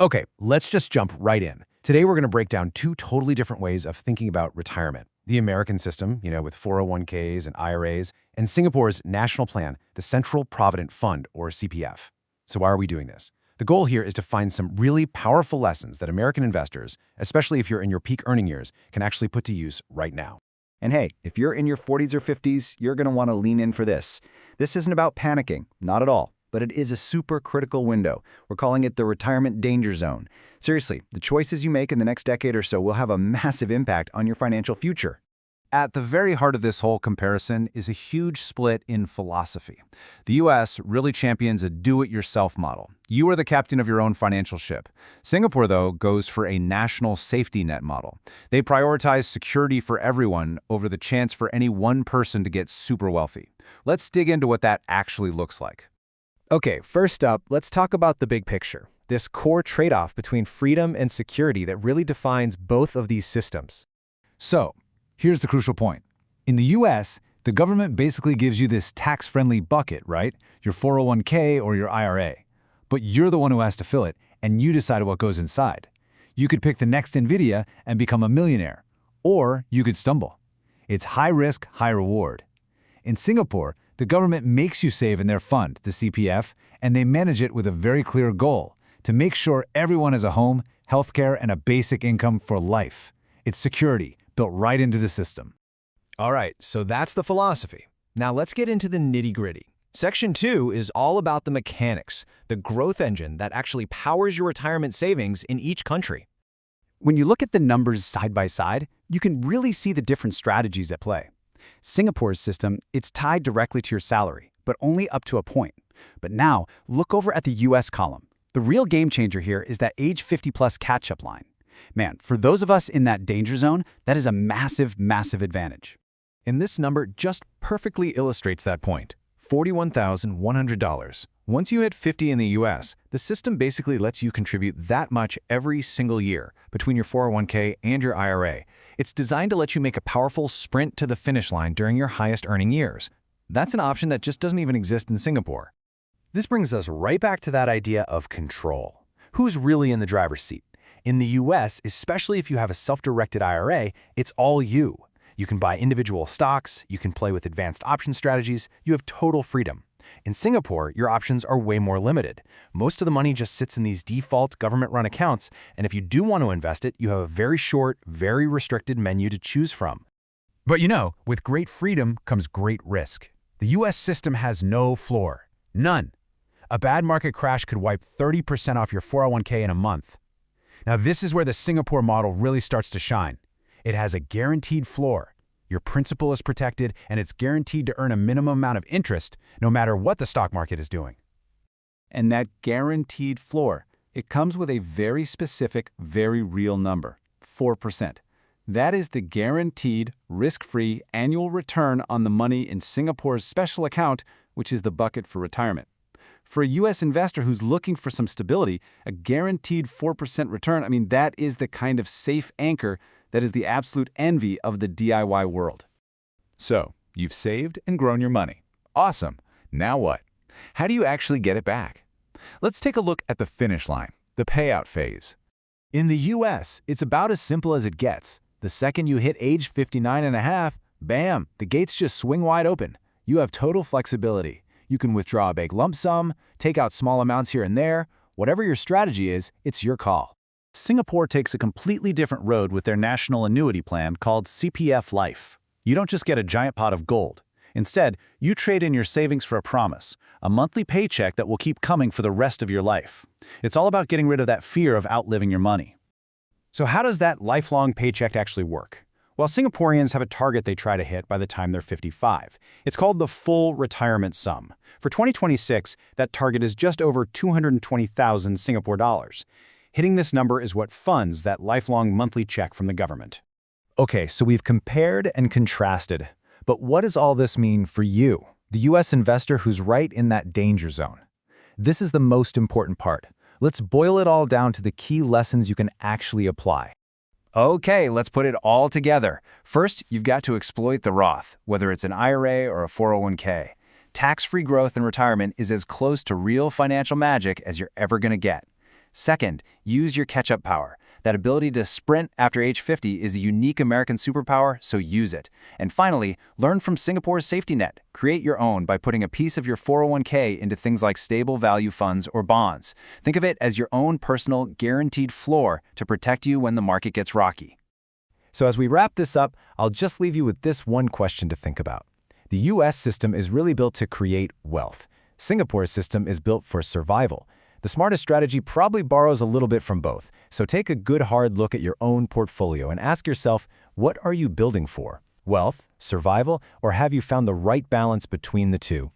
Okay, let's just jump right in. Today we're going to break down two totally different ways of thinking about retirement. The American system, with 401ks and IRAs, and Singapore's national plan, the Central Provident Fund, or CPF. So why are we doing this? The goal here is to find some really powerful lessons that American investors, especially if you're in your peak earning years, can actually put to use right now. And hey, if you're in your 40s or 50s, you're going to want to lean in for this. This isn't about panicking, not at all, but it is a super critical window. We're calling it the retirement danger zone. Seriously, the choices you make in the next decade or so will have a massive impact on your financial future. At the very heart of this whole comparison is a huge split in philosophy. The U.S. really champions a do-it-yourself model. You are the captain of your own financial ship. Singapore, though, goes for a national safety net model. They prioritize security for everyone over the chance for any one person to get super wealthy. Let's dig into what that actually looks like. Okay, first up, let's talk about the big picture. This core trade-off between freedom and security that really defines both of these systems. So, here's the crucial point. In the U.S., the government basically gives you this tax-friendly bucket, right? Your 401k or your IRA. But you're the one who has to fill it, and you decide what goes inside. You could pick the next NVIDIA and become a millionaire. Or you could stumble. It's high risk, high reward. In Singapore, the government makes you save in their fund, the CPF, and they manage it with a very clear goal, to make sure everyone has a home, healthcare, and a basic income for life. It's security, built right into the system. All right, so that's the philosophy. Now let's get into the nitty-gritty. Section 2 is all about the mechanics, the growth engine that actually powers your retirement savings in each country. When you look at the numbers side by side, you can really see the different strategies at play. Singapore's system, it's tied directly to your salary, but only up to a point. But now, look over at the US column. The real game changer here is that age 50-plus catch-up line. Man, for those of us in that danger zone, that is a massive, massive advantage. And this number just perfectly illustrates that point. $41,100. Once you hit 50 in the US, the system basically lets you contribute that much every single year between your 401k and your IRA. It's designed to let you make a powerful sprint to the finish line during your highest earning years. That's an option that just doesn't even exist in Singapore. This brings us right back to that idea of control. Who's really in the driver's seat? In the US, especially if you have a self-directed IRA, it's all you. You can buy individual stocks, you can play with advanced option strategies, you have total freedom. In Singapore, your options are way more limited. Most of the money just sits in these default government-run accounts, and if you do want to invest it, you have a very short, very restricted menu to choose from. But with great freedom comes great risk. The U.S. system has no floor. None. A bad market crash could wipe 30% off your 401k in a month. Now this is where the Singapore model really starts to shine. It has a guaranteed floor. Your principal is protected, and it's guaranteed to earn a minimum amount of interest no matter what the stock market is doing. And that guaranteed floor, it comes with a very specific, very real number, 4%. That is the guaranteed, risk-free annual return on the money in Singapore's special account, which is the bucket for retirement. For a U.S. investor who's looking for some stability, a guaranteed 4% return, that is the kind of safe anchor that is the absolute envy of the DIY world. So, you've saved and grown your money. Awesome. Now what? How do you actually get it back? Let's take a look at the finish line, the payout phase. In the US, it's about as simple as it gets. The second you hit age 59 and a half, bam, the gates just swing wide open. You have total flexibility. You can withdraw a big lump sum, take out small amounts here and there. Whatever your strategy is, it's your call. Singapore takes a completely different road with their national annuity plan called CPF Life. You don't just get a giant pot of gold. Instead, you trade in your savings for a promise, a monthly paycheck that will keep coming for the rest of your life. It's all about getting rid of that fear of outliving your money. So how does that lifelong paycheck actually work? Well, Singaporeans have a target they try to hit by the time they're 55. It's called the full retirement sum. For 2026, that target is just over 220,000 Singapore dollars. Hitting this number is what funds that lifelong monthly check from the government. Okay, so we've compared and contrasted. But what does all this mean for you, the US investor who's right in that danger zone? This is the most important part. Let's boil it all down to the key lessons you can actually apply. Okay, let's put it all together. First, you've got to exploit the Roth, whether it's an IRA or a 401k. Tax-free growth in retirement is as close to real financial magic as you're ever going to get. Second, use your catch-up power. That ability to sprint after age 50 is a unique American superpower, so use it. And finally, learn from Singapore's safety net. Create your own by putting a piece of your 401k into things like stable value funds or bonds. Think of it as your own personal, guaranteed floor to protect you when the market gets rocky. So as we wrap this up, I'll just leave you with this one question to think about. The US system is really built to create wealth. Singapore's system is built for survival. The smartest strategy probably borrows a little bit from both, so take a good hard look at your own portfolio and ask yourself, what are you building for? Wealth, survival, or have you found the right balance between the two?